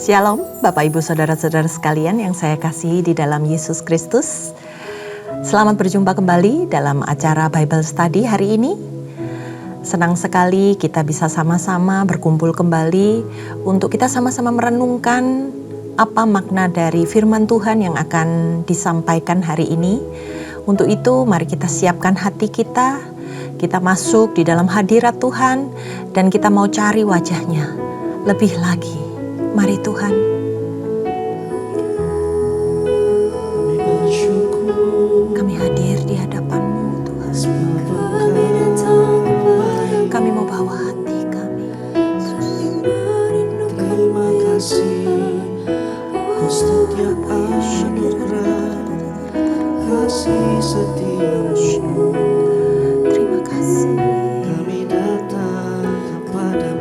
Shalom, Bapak Ibu Saudara-saudara sekalian yang saya kasihi di dalam Yesus Kristus. Selamat berjumpa kembali dalam acara Bible Study hari ini. Senang sekali kita bisa sama-sama berkumpul kembali untuk kita sama-sama merenungkan apa makna dari firman Tuhan yang akan disampaikan hari ini. Untuk itu mari kita siapkan hati kita masuk di dalam hadirat Tuhan dan kita mau cari wajahnya lebih lagi. Mari Tuhan. Kami hadir di hadapan-Mu Tuhan. Kami mau bawa hati kami. Terima kasih setiap anugerah kasih setia-Mu. Terima kasih. Kami datang kepada-Mu.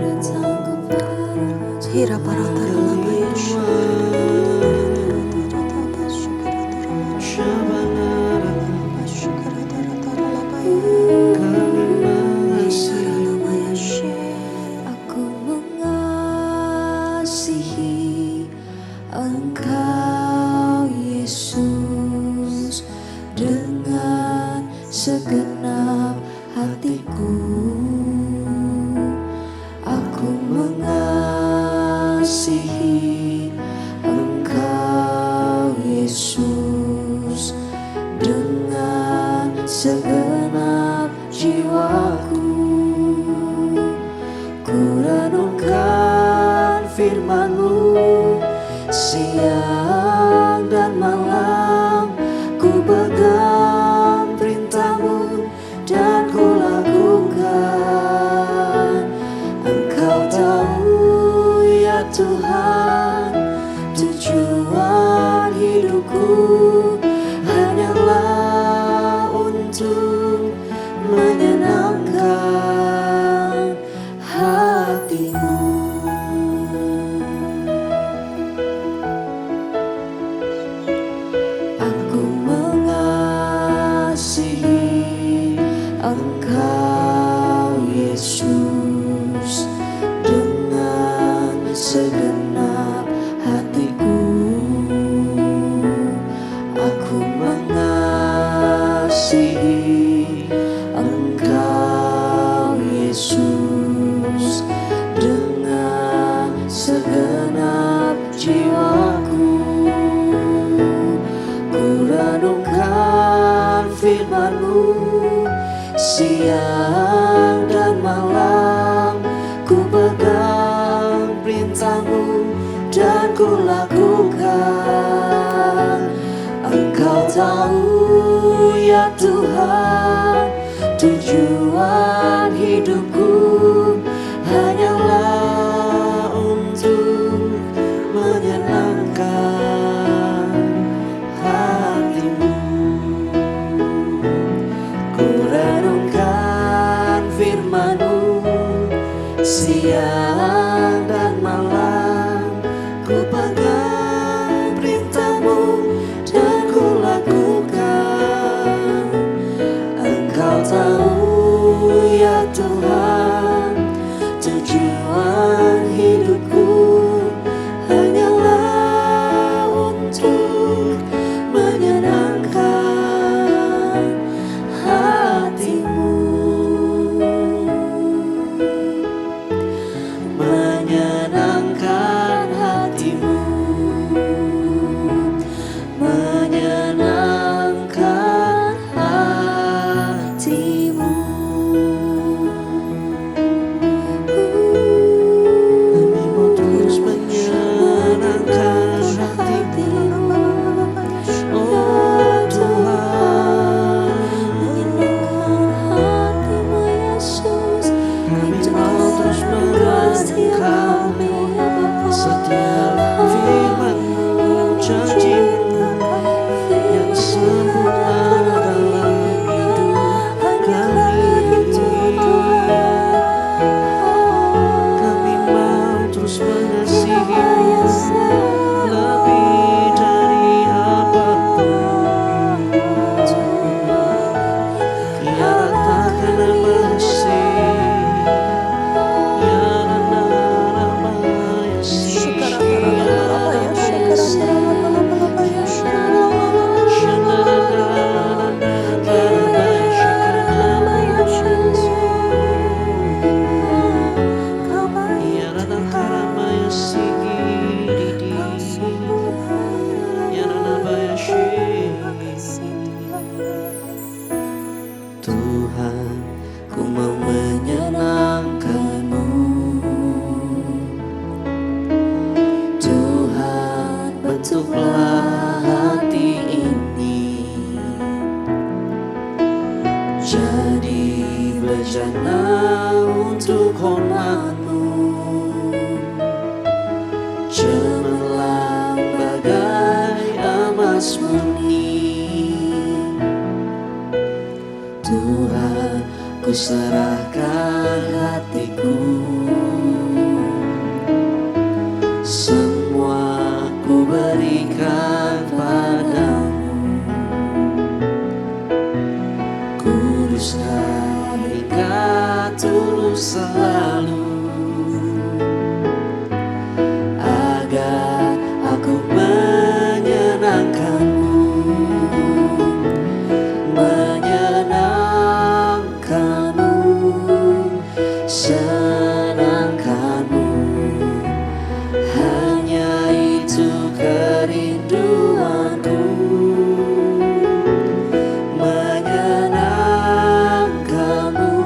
Aku mengasihi Engkau Yesus dengan segenap hatiku. Aku mengasihi Engkau Yesus dengan segenap jiwaku. Ku renungkan firman-Mu siang dan malam. Ku pegang perintah-Mu dan ku lakukan. Engkau tahu ya Tuhan, tujuan hidupku hanyalah untuk menyenangkan hati-Mu. Aku mengasihi Engkau Yesus dengan segenap hatiku. Aku mengasihi Engkau Yesus dengan segenap jiwaku. Ku renungkan firman-Mu siang dan malam. Ku pegang perintah-Mu dan ku lakukan. Engkau tahu ya Tuhan, tujuan hidupku hanyalah untuk menyenangkan hati-Mu. Ku renungkan firman-Mu siang dan malam. Ku pegang perintah-Mu dan ku lakukan. Engkau tahu ya Tuhan, tujuan hidupku hanyalah untuk menyenangkan hati-Mu. Menyenangkan hati-Mu, menyenangkan hati-Mu. Kami mau terus menyenangkan hati-Mu. Oh Tuhan, kami mau terus mengenal Engkau. ku serahkan hatiku, semua ku berikan padamu. Kuduskan hingga tulus selalu, agar aku menyenangkanmu, menyenangkanmu, senangkanmu. Hanya itu kerinduanku, menyenangkanmu,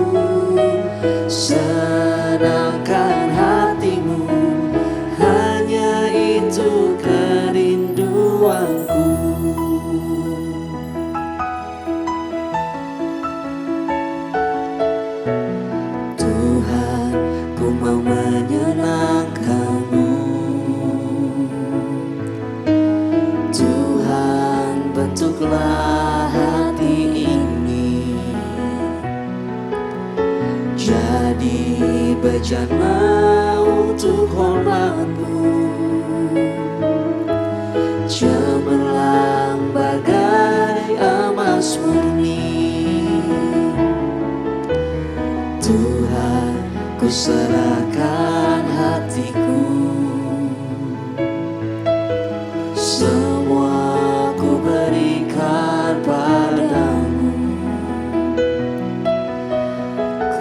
senangkan hatimu. Hanya itu kerinduanku. Tuhan, ku mau menyenangkanmu. Tuhan, bentuklah hati ini jadi bejana untuk hormat-Mu, cemerlang bagai emas murni. Tuhan, ku serahkan hatiku, semua ku berikan padamu.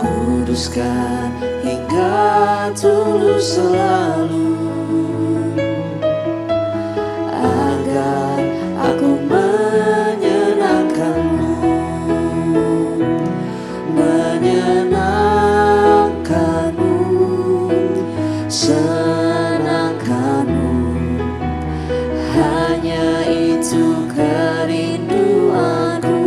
Kuduskan hingga tulus selalu, agar aku menyenangkanmu, menyenangkanmu, senangkanmu. Hanya itu kerinduanku,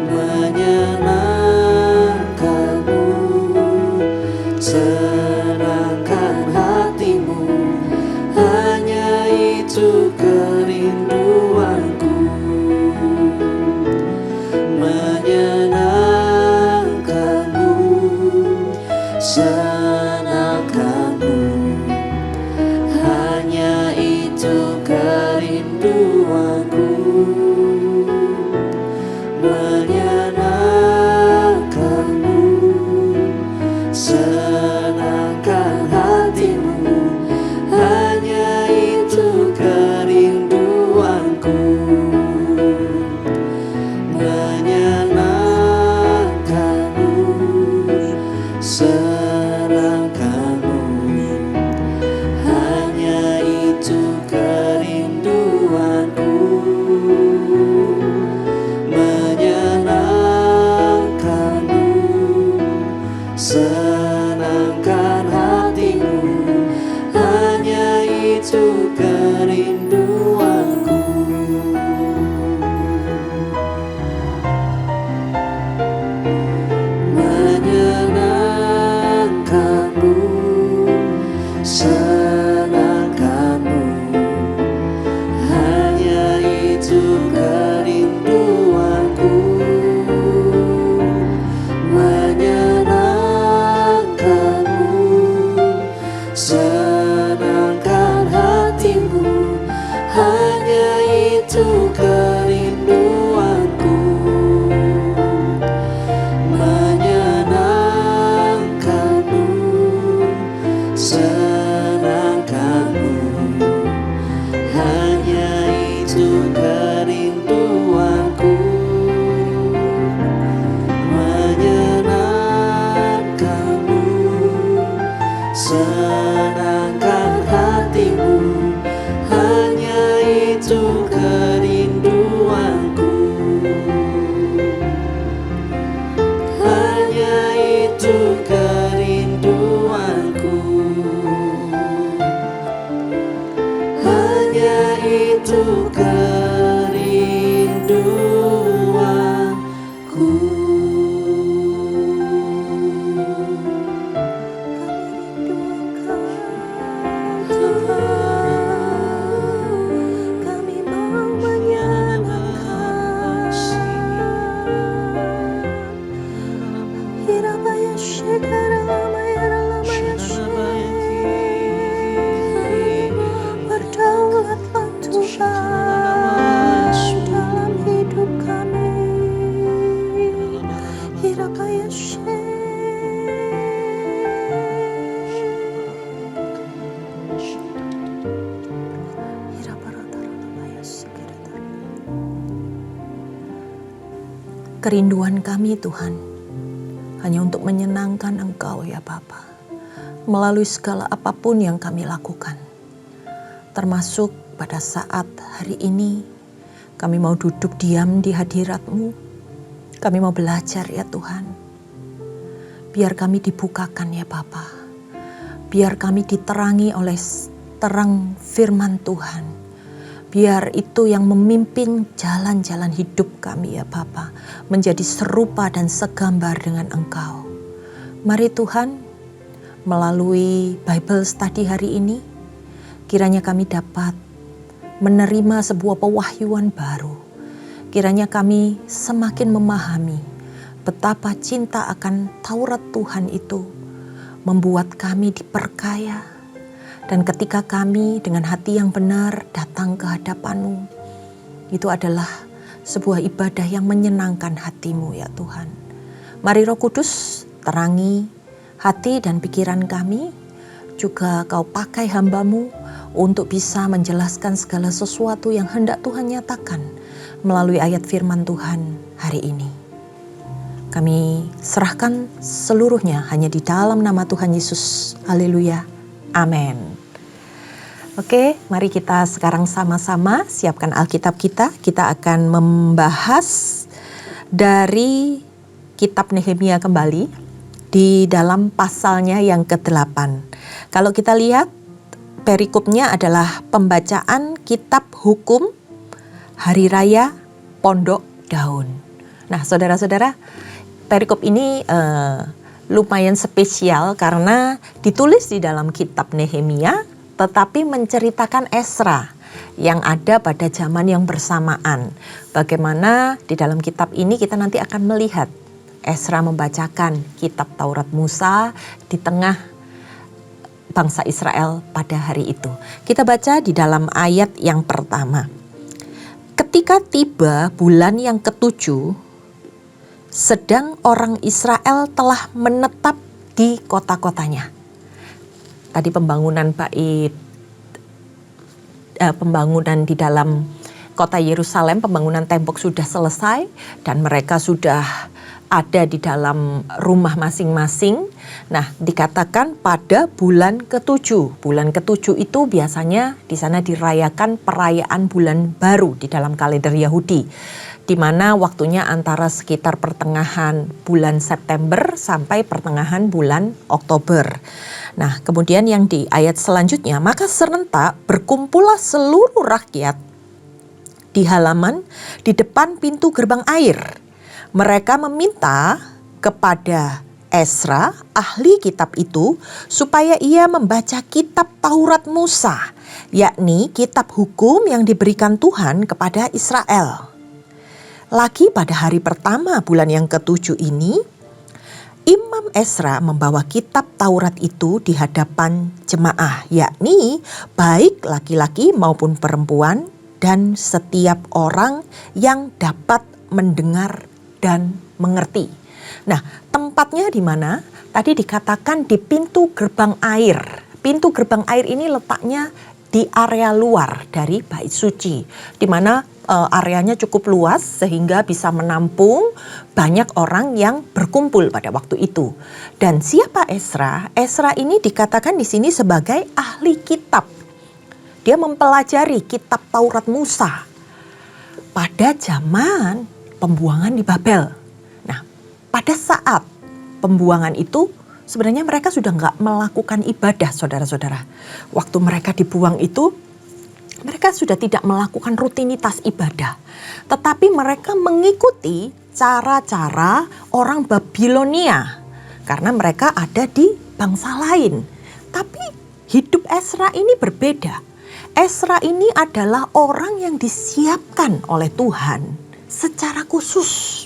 menyenangkanmu, senangkan hatimu. Hanya itu kerinduanku, menyenangkanmu, senangkanmu. Hanya itu kerinduanku, menyenangkanmu, senangkan hatimu. Hanya itu kerinduanku, menyenangkanmu, senangkanmu. Hanya itu kerinduanku, menyenangkanmu, senangkan hatimu. Hanya itu kerinduanku. Menyenangkanmu, senangkanmu. Hanya itu kerinduanku, menyenangkanmu, senangkan hatimu. Hanya itu kerinduanku, menyenangkanmu, senangkanmu. Hanya itu kerinduanku, menyenangkanmu, senangkan hatimu. Hanya itu kerinduanku, hanya itu kerinduanku, hanya itu kerinduanku. Kerinduan kami Tuhan hanya untuk menyenangkan Engkau ya Bapa, melalui segala apapun yang kami lakukan. Termasuk pada saat hari ini kami mau duduk diam di hadirat-Mu. Kami mau belajar ya Tuhan. Biar kami dibukakan ya Bapa. Biar kami diterangi oleh terang firman Tuhan. Biar itu yang memimpin jalan-jalan hidup kami ya Bapa, menjadi serupa dan segambar dengan Engkau. Mari Tuhan, melalui Bible Study hari ini, kiranya kami dapat menerima sebuah pewahyuan baru. Kiranya kami semakin memahami betapa cinta akan Taurat Tuhan itu membuat kami diperkaya. Dan ketika kami dengan hati yang benar datang ke hadapan-Mu, itu adalah sebuah ibadah yang menyenangkan hati-Mu ya Tuhan. Mari Roh Kudus terangi hati dan pikiran kami, juga Kau pakai hamba-Mu untuk bisa menjelaskan segala sesuatu yang hendak Tuhan nyatakan melalui ayat firman Tuhan hari ini. Kami serahkan seluruhnya hanya di dalam nama Tuhan Yesus. Haleluya. Amin. Oke, mari kita sekarang sama-sama siapkan Alkitab kita. Kita akan membahas dari kitab Nehemia kembali di dalam pasalnya yang ke-8. Kalau kita lihat perikopnya adalah pembacaan kitab hukum Hari Raya Pondok Daun. Nah, saudara-saudara, perikop ini lumayan spesial karena ditulis di dalam kitab Nehemia, tetapi menceritakan Ezra yang ada pada zaman yang bersamaan. Bagaimana di dalam kitab ini kita nanti akan melihat Ezra membacakan kitab Taurat Musa di tengah bangsa Israel pada hari itu. Kita baca di dalam ayat yang pertama. Ketika tiba bulan yang ke-7, sedang orang Israel telah menetap di kota-kotanya. Tadi pembangunan pembangunan di dalam kota Yerusalem, pembangunan tembok sudah selesai dan mereka sudah ada di dalam rumah masing-masing. Nah, dikatakan pada bulan ke-7. Bulan ke-7 itu biasanya di sana dirayakan perayaan bulan baru di dalam kalender Yahudi, di mana waktunya antara sekitar pertengahan bulan September sampai pertengahan bulan Oktober. Nah, kemudian yang di ayat selanjutnya, maka serentak berkumpullah seluruh rakyat di halaman di depan pintu gerbang air. Mereka meminta kepada Ezra, ahli kitab itu, supaya ia membaca kitab Taurat Musa, yakni kitab hukum yang diberikan Tuhan kepada Israel. Lagi pada hari pertama bulan yang ke-7 ini, Imam Ezra membawa kitab Taurat itu di hadapan jemaah, yakni baik laki-laki maupun perempuan dan setiap orang yang dapat mendengar dan mengerti. Nah, tempatnya di mana? Tadi dikatakan di pintu gerbang air. Pintu gerbang air ini letaknya di area luar dari bait suci, di mana areanya cukup luas sehingga bisa menampung banyak orang yang berkumpul pada waktu itu. Dan siapa Ezra? Ezra ini dikatakan di sini sebagai ahli kitab. Dia mempelajari kitab Taurat Musa pada zaman pembuangan di Babel. Nah, pada saat pembuangan itu sebenarnya mereka sudah nggak melakukan ibadah, saudara-saudara. Waktu mereka dibuang itu, mereka sudah tidak melakukan rutinitas ibadah. Tetapi mereka mengikuti cara-cara orang Babilonia. Karena mereka ada di bangsa lain. Tapi hidup Ezra ini berbeda. Ezra ini adalah orang yang disiapkan oleh Tuhan secara khusus.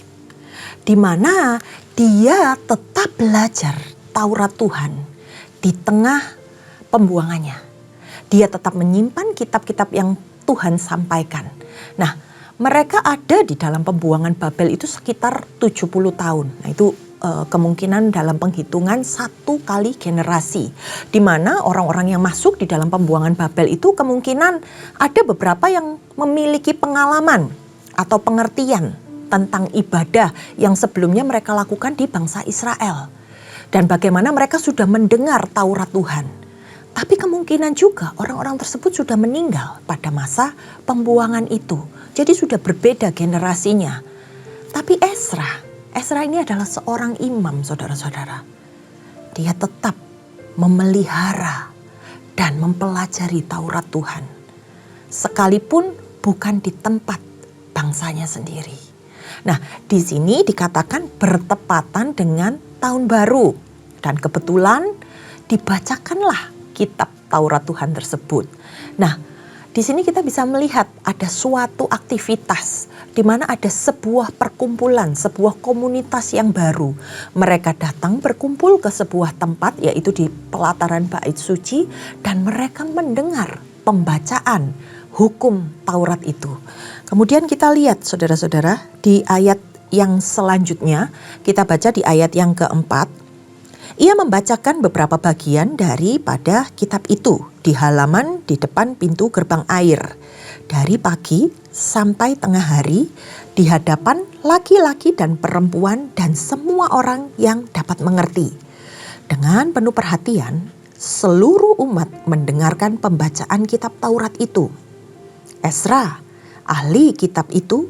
Di mana dia tetap belajar Taurat Tuhan di tengah pembuangannya. Dia tetap menyimpan kitab-kitab yang Tuhan sampaikan. Nah, mereka ada di dalam pembuangan Babel itu sekitar 70 tahun. Nah, itu kemungkinan dalam penghitungan 1 kali generasi. Di mana orang-orang yang masuk di dalam pembuangan Babel itu kemungkinan ada beberapa yang memiliki pengalaman atau pengertian tentang ibadah yang sebelumnya mereka lakukan di bangsa Israel. Dan bagaimana mereka sudah mendengar Taurat Tuhan. Tapi kemungkinan juga orang-orang tersebut sudah meninggal pada masa pembuangan itu. Jadi sudah berbeda generasinya. Tapi Ezra ini adalah seorang imam, saudara-saudara. Dia tetap memelihara dan mempelajari Taurat Tuhan. Sekalipun bukan di tempat bangsanya sendiri. Nah, di sini dikatakan bertepatan dengan tahun baru. Dan kebetulan dibacakanlah kitab Taurat Tuhan tersebut. Nah, di sini kita bisa melihat ada suatu aktivitas di mana ada sebuah perkumpulan, sebuah komunitas yang baru. Mereka datang berkumpul ke sebuah tempat, yaitu di pelataran bait suci, dan mereka mendengar pembacaan hukum Taurat itu. Kemudian kita lihat saudara-saudara di ayat yang selanjutnya, kita baca di ayat yang keempat. Ia membacakan beberapa bagian daripada kitab itu di halaman di depan pintu gerbang air. Dari pagi sampai tengah hari di hadapan laki-laki dan perempuan dan semua orang yang dapat mengerti. Dengan penuh perhatian, seluruh umat mendengarkan pembacaan kitab Taurat itu. Ezra, ahli kitab itu,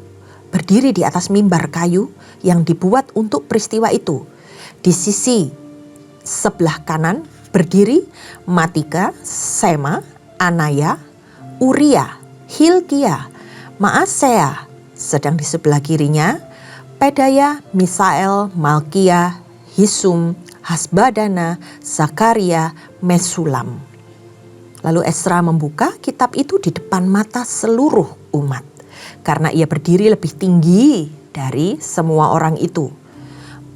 berdiri di atas mimbar kayu yang dibuat untuk peristiwa itu. Di sisi sebelah kanan berdiri Matika, Sema, Anaya, Uria, Hilkia, Maasea. Sedang di sebelah kirinya Pedaya, Misael, Malkia, Hisum, Hasbadana, Zakaria, Mesulam. Lalu Ezra membuka kitab itu di depan mata seluruh umat. Karena ia berdiri lebih tinggi dari semua orang itu.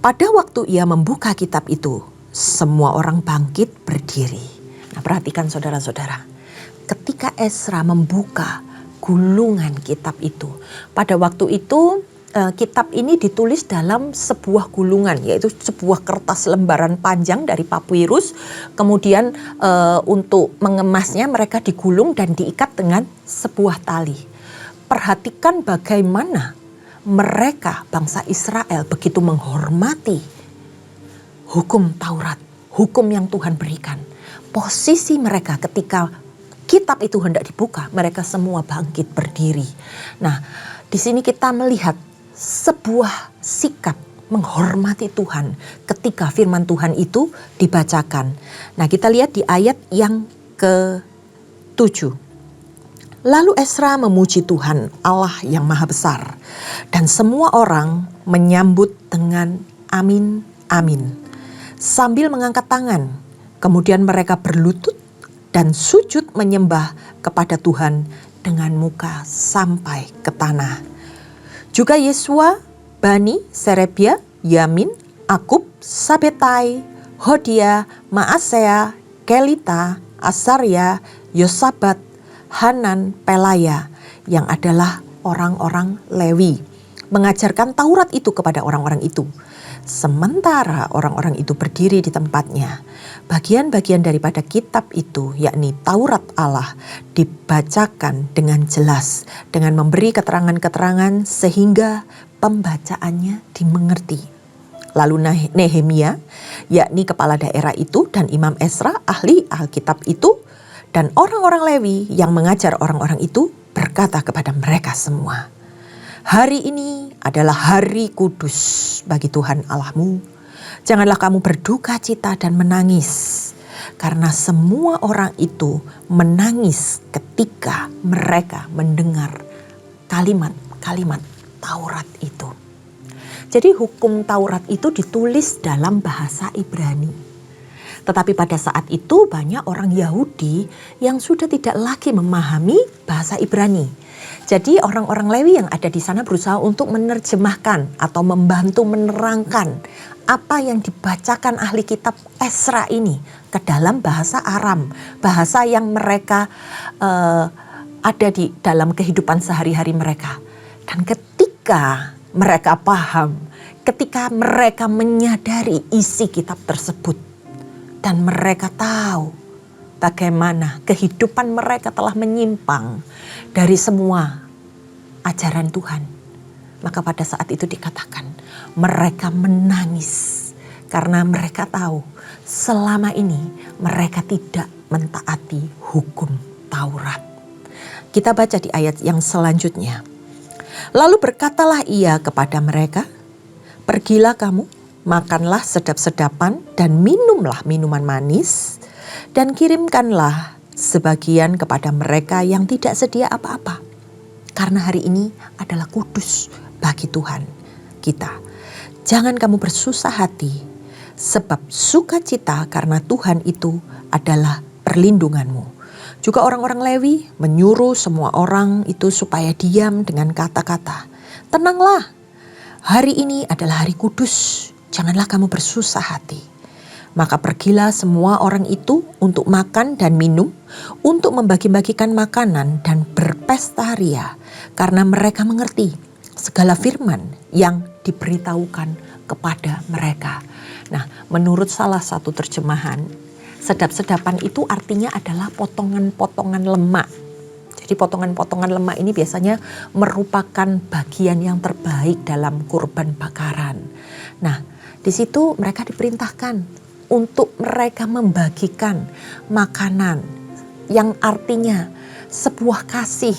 Pada waktu ia membuka kitab itu, semua orang bangkit berdiri. Nah, perhatikan saudara-saudara. Ketika Ezra membuka gulungan kitab itu, pada waktu itu kitab ini ditulis dalam sebuah gulungan, yaitu sebuah kertas lembaran panjang dari papirus. Kemudian untuk mengemasnya mereka digulung dan diikat dengan sebuah tali. Perhatikan bagaimana mereka bangsa Israel begitu menghormati hukum Taurat, hukum yang Tuhan berikan. Posisi mereka ketika kitab itu hendak dibuka, mereka semua bangkit berdiri. Nah, di sini kita melihat sebuah sikap menghormati Tuhan ketika firman Tuhan itu dibacakan. Nah, kita lihat di ayat yang ke-7. Lalu Ezra memuji Tuhan Allah yang Maha Besar, dan semua orang menyambut dengan amin, amin. Sambil mengangkat tangan, kemudian mereka berlutut dan sujud menyembah kepada Tuhan dengan muka sampai ke tanah. Juga Yesua, Bani, Serebia, Yamin, Akub, Sabetai, Hodia, Maasea, Kelita, Asaria, Yosabat, Hanan, Pelaya, yang adalah orang-orang Lewi, mengajarkan Taurat itu kepada orang-orang itu. Sementara orang-orang itu berdiri di tempatnya, bagian-bagian daripada kitab itu, yakni Taurat Allah, dibacakan dengan jelas, dengan memberi keterangan-keterangan sehingga pembacaannya dimengerti. Lalu Nehemia, yakni kepala daerah itu, dan Imam Ezra, ahli Alkitab itu, dan orang-orang Lewi yang mengajar orang-orang itu berkata kepada mereka semua, hari ini adalah hari kudus bagi Tuhan Allahmu. Janganlah kamu berduka cita dan menangis. Karena semua orang itu menangis ketika mereka mendengar kalimat-kalimat Taurat itu. Jadi hukum Taurat itu ditulis dalam bahasa Ibrani. Tetapi pada saat itu banyak orang Yahudi yang sudah tidak lagi memahami bahasa Ibrani. Jadi orang-orang Lewi yang ada di sana berusaha untuk menerjemahkan atau membantu menerangkan apa yang dibacakan ahli kitab Ezra ini ke dalam bahasa Aram, bahasa yang mereka ada di dalam kehidupan sehari-hari mereka. Dan ketika mereka paham, ketika mereka menyadari isi kitab tersebut, dan mereka tahu bagaimana kehidupan mereka telah menyimpang dari semua ajaran Tuhan, Maka pada saat itu dikatakan mereka menangis karena mereka tahu selama ini mereka tidak mentaati hukum Taurat. Kita baca di ayat yang selanjutnya. Lalu berkatalah ia kepada mereka, pergilah kamu, makanlah sedap-sedapan dan minumlah minuman manis, dan kirimkanlah sebagian kepada mereka yang tidak sedia apa-apa. Karena hari ini adalah kudus bagi Tuhan kita. Jangan kamu bersusah hati, sebab sukacita karena Tuhan itu adalah perlindunganmu. Juga orang-orang Lewi menyuruh semua orang itu supaya diam dengan kata-kata, tenanglah, hari ini adalah hari kudus, janganlah kamu bersusah hati. Maka pergilah semua orang itu untuk makan dan minum, untuk membagi-bagikan makanan dan berpesta ria, karena mereka mengerti segala firman yang diberitahukan kepada mereka. Nah, menurut salah satu terjemahan, sedap-sedapan itu artinya adalah potongan-potongan lemak. Jadi potongan-potongan lemak ini biasanya merupakan bagian yang terbaik dalam kurban bakaran. Nah, di situ mereka diperintahkan untuk mereka membagikan makanan yang artinya sebuah kasih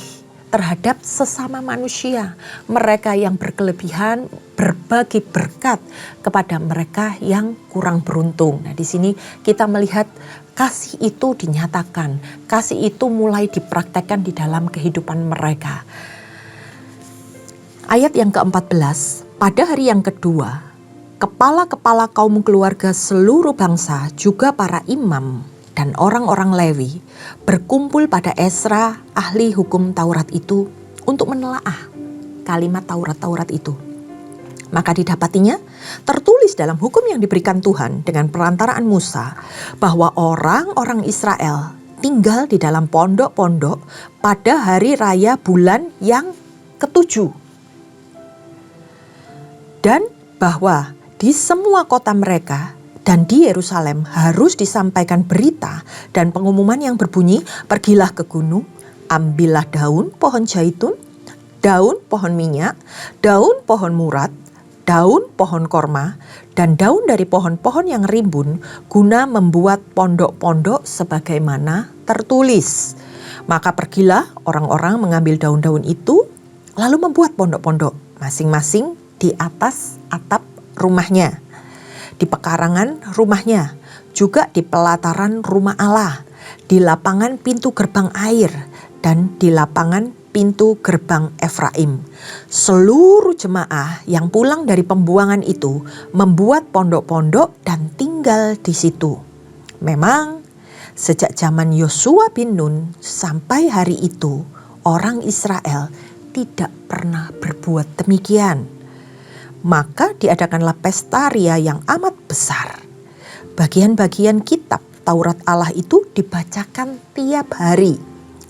terhadap sesama manusia. Mereka yang berkelebihan berbagi berkat kepada mereka yang kurang beruntung. Nah, di sini kita melihat kasih itu dinyatakan, kasih itu mulai dipraktekkan di dalam kehidupan mereka. Ayat yang ke-14, pada hari yang kedua, kepala-kepala kaum keluarga seluruh bangsa, juga para imam dan orang-orang Lewi berkumpul pada Ezra, ahli hukum Taurat itu, untuk menelaah kalimat Taurat-Taurat itu. Maka didapatinya tertulis dalam hukum yang diberikan Tuhan dengan perantaraan Musa, bahwa orang-orang Israel tinggal di dalam pondok-pondok pada hari raya bulan yang ke-7. Dan bahwa di semua kota mereka dan di Yerusalem harus disampaikan berita dan pengumuman yang berbunyi, pergilah ke gunung, ambillah daun pohon zaitun, daun pohon minyak, daun pohon murad, daun pohon korma, dan daun dari pohon-pohon yang rimbun, guna membuat pondok-pondok sebagaimana tertulis. Maka pergilah orang-orang mengambil daun-daun itu, lalu membuat pondok-pondok masing-masing di atas atap rumahnya, di pekarangan rumahnya, juga di pelataran rumah Allah, di lapangan pintu gerbang air, dan di lapangan pintu gerbang Efraim. Seluruh jemaah yang pulang dari pembuangan itu membuat pondok-pondok dan tinggal di situ. Memang sejak zaman Yosua bin Nun sampai hari itu, orang Israel tidak pernah berbuat demikian. Maka diadakanlah pesta ria yang amat besar. Bagian-bagian kitab Taurat Allah itu dibacakan tiap hari,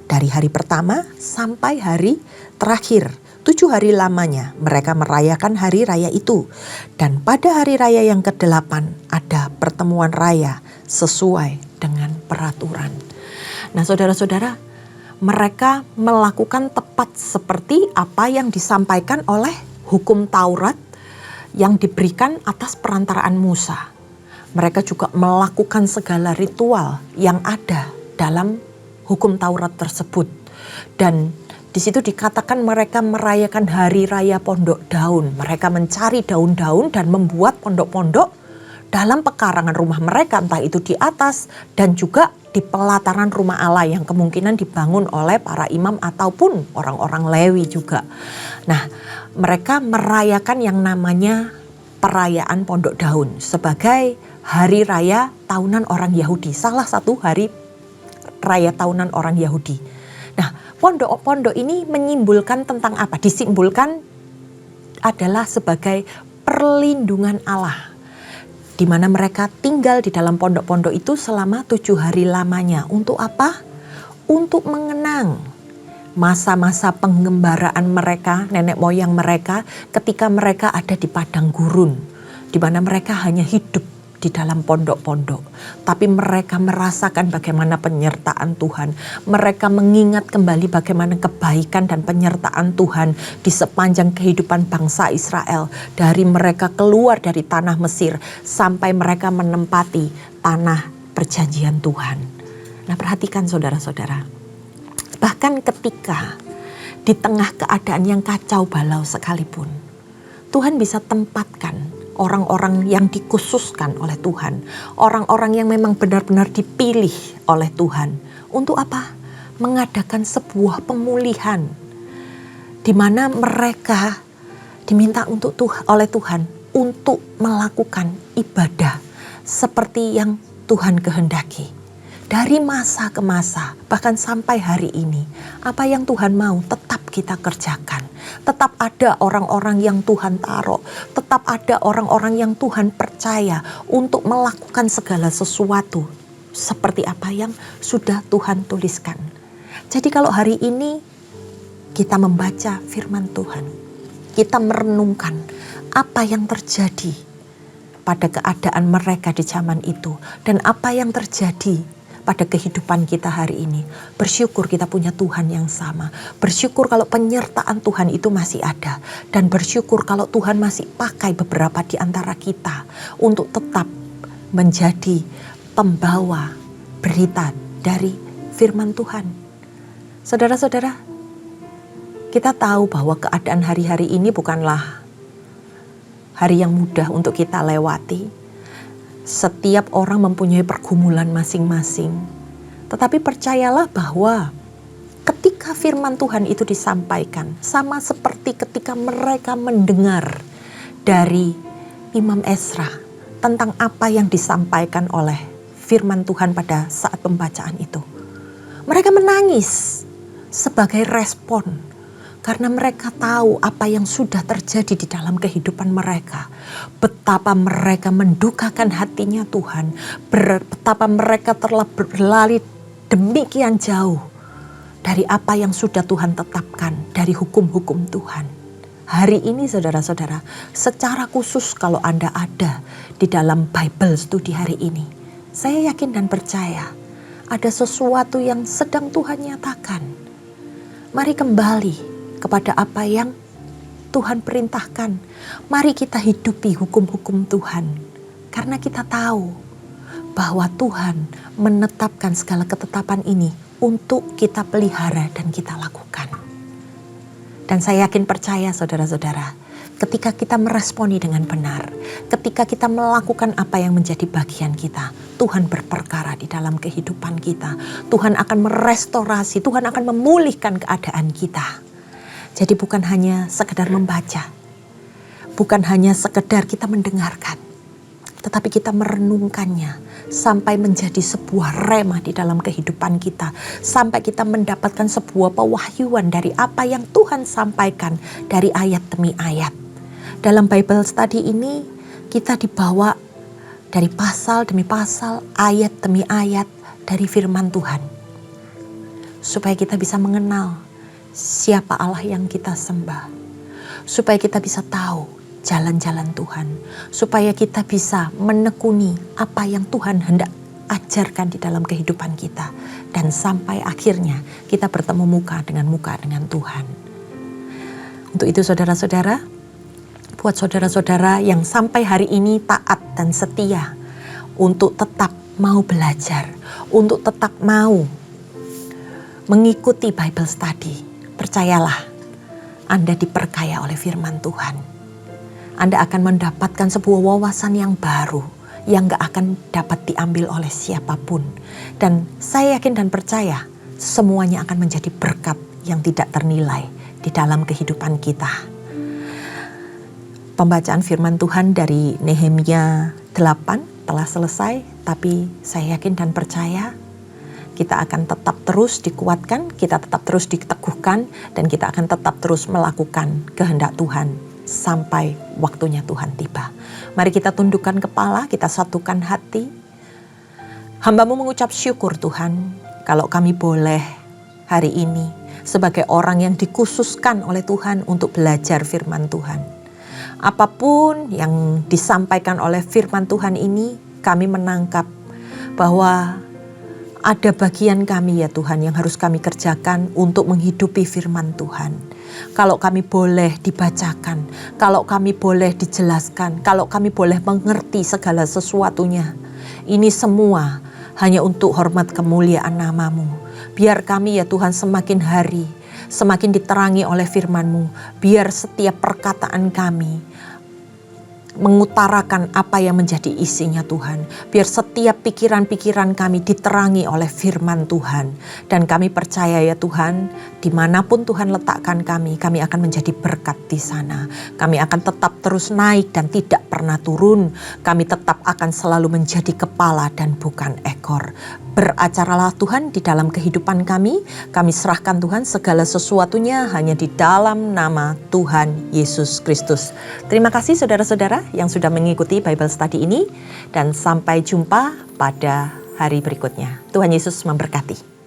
dari hari pertama sampai hari terakhir. 7 hari lamanya mereka merayakan hari raya itu. Dan pada hari raya yang ke-8 ada pertemuan raya sesuai dengan peraturan. Nah, saudara-saudara, mereka melakukan tepat seperti apa yang disampaikan oleh hukum Taurat yang diberikan atas perantaraan Musa. Mereka juga melakukan segala ritual yang ada dalam hukum Taurat tersebut. Dan di situ dikatakan mereka merayakan hari raya pondok daun. Mereka mencari daun-daun dan membuat pondok-pondok dalam pekarangan rumah mereka, entah itu di atas dan juga di pelataran rumah Allah yang kemungkinan dibangun oleh para imam ataupun orang-orang Lewi juga. Nah, mereka merayakan yang namanya perayaan pondok daun sebagai hari raya tahunan orang Yahudi, salah satu hari raya tahunan orang Yahudi. Nah, pondok-pondok ini menyimbolkan tentang apa? Disimbolkan adalah sebagai perlindungan Allah, di mana mereka tinggal di dalam pondok-pondok itu selama 7 hari lamanya. Untuk apa? Untuk mengenang masa-masa pengembaraan mereka, nenek moyang mereka ketika mereka ada di padang gurun, di mana mereka hanya hidup di dalam pondok-pondok, tapi mereka merasakan bagaimana penyertaan Tuhan. Mereka mengingat kembali bagaimana kebaikan dan penyertaan Tuhan di sepanjang kehidupan bangsa Israel. Dari mereka keluar dari tanah Mesir sampai mereka menempati tanah perjanjian Tuhan. Nah, perhatikan saudara-saudara. Bahkan ketika di tengah keadaan yang kacau balau sekalipun, Tuhan bisa tempatkan orang-orang yang dikhususkan oleh Tuhan. Orang-orang yang memang benar-benar dipilih oleh Tuhan. Untuk apa? Mengadakan sebuah pemulihan. Di mana mereka diminta oleh Tuhan untuk melakukan ibadah seperti yang Tuhan kehendaki. Dari masa ke masa, bahkan sampai hari ini, apa yang Tuhan mau tetap kita kerjakan. Tetap ada orang-orang yang Tuhan taruh, tetap ada orang-orang yang Tuhan percaya untuk melakukan segala sesuatu seperti apa yang sudah Tuhan tuliskan. Jadi kalau hari ini kita membaca firman Tuhan, kita merenungkan apa yang terjadi pada keadaan mereka di zaman itu dan apa yang terjadi pada kehidupan kita hari ini. Bersyukur kita punya Tuhan yang sama. Bersyukur kalau penyertaan Tuhan itu masih ada. Dan bersyukur kalau Tuhan masih pakai beberapa di antara kita untuk tetap menjadi pembawa berita dari firman Tuhan. Saudara-saudara, kita tahu bahwa keadaan hari-hari ini bukanlah hari yang mudah untuk kita lewati. Setiap orang mempunyai pergumulan masing-masing. Tetapi percayalah bahwa ketika firman Tuhan itu disampaikan, sama seperti ketika mereka mendengar dari Imam Ezra tentang apa yang disampaikan oleh firman Tuhan pada saat pembacaan itu. Mereka menangis sebagai respon. Karena mereka tahu apa yang sudah terjadi di dalam kehidupan mereka. Betapa mereka mendukakan hatinya Tuhan. Betapa mereka telah berlari demikian jauh dari apa yang sudah Tuhan tetapkan, dari hukum-hukum Tuhan. Hari ini saudara-saudara, secara khusus kalau Anda ada di dalam Bible Study hari ini, saya yakin dan percaya ada sesuatu yang sedang Tuhan nyatakan. Mari kembali kepada apa yang Tuhan perintahkan. Mari kita hidupi hukum-hukum Tuhan. Karena kita tahu bahwa Tuhan menetapkan segala ketetapan ini untuk kita pelihara dan kita lakukan. Dan saya yakin percaya saudara-saudara, ketika kita meresponi dengan benar, ketika kita melakukan apa yang menjadi bagian kita, Tuhan berperkara di dalam kehidupan kita. Tuhan akan merestorasi, Tuhan akan memulihkan keadaan kita. Jadi bukan hanya sekedar membaca, bukan hanya sekedar kita mendengarkan, tetapi kita merenungkannya sampai menjadi sebuah rema di dalam kehidupan kita. Sampai kita mendapatkan sebuah pewahyuan dari apa yang Tuhan sampaikan dari ayat demi ayat. Dalam Bible Study ini kita dibawa dari pasal demi pasal, ayat demi ayat dari firman Tuhan. Supaya kita bisa mengenal siapa Allah yang kita sembah. Supaya kita bisa tahu jalan-jalan Tuhan. Supaya kita bisa menekuni apa yang Tuhan hendak ajarkan di dalam kehidupan kita. Dan sampai akhirnya kita bertemu muka dengan Tuhan. Untuk itu saudara-saudara, buat saudara-saudara yang sampai hari ini taat dan setia untuk tetap mau belajar, untuk tetap mau mengikuti Bible Study, percayalah, Anda diperkaya oleh firman Tuhan. Anda akan mendapatkan sebuah wawasan yang baru, yang gak akan dapat diambil oleh siapapun. Dan saya yakin dan percaya, semuanya akan menjadi berkat yang tidak ternilai di dalam kehidupan kita. Pembacaan firman Tuhan dari Nehemia 8 telah selesai, tapi saya yakin dan percaya, kita akan tetap terus dikuatkan, kita tetap terus diteguhkan, dan kita akan tetap terus melakukan kehendak Tuhan sampai waktunya Tuhan tiba. Mari kita tundukkan kepala, kita satukan hati. Hamba-Mu mengucap syukur Tuhan, kalau kami boleh hari ini sebagai orang yang dikhususkan oleh Tuhan untuk belajar firman Tuhan. Apapun yang disampaikan oleh firman Tuhan ini, kami menangkap bahwa ada bagian kami ya Tuhan yang harus kami kerjakan untuk menghidupi firman Tuhan. Kalau kami boleh dibacakan, kalau kami boleh dijelaskan, kalau kami boleh mengerti segala sesuatunya, ini semua hanya untuk hormat kemuliaan nama-Mu. Biar kami ya Tuhan semakin hari, semakin diterangi oleh firman-Mu. Biar setiap perkataan kami mengutarakan apa yang menjadi isinya Tuhan. Biar setiap pikiran-pikiran kami diterangi oleh firman Tuhan. Dan kami percaya ya Tuhan, dimanapun Tuhan letakkan kami akan menjadi berkat di sana. Kami akan tetap terus naik dan tidak pernah turun. Kami tetap akan selalu menjadi kepala dan bukan ekor. Beracaralah Tuhan di dalam kehidupan kami. Kami serahkan Tuhan segala sesuatunya hanya di dalam nama Tuhan Yesus Kristus. Terima kasih saudara-saudara yang sudah mengikuti Bible Study ini. Dan sampai jumpa pada hari berikutnya. Tuhan Yesus memberkati.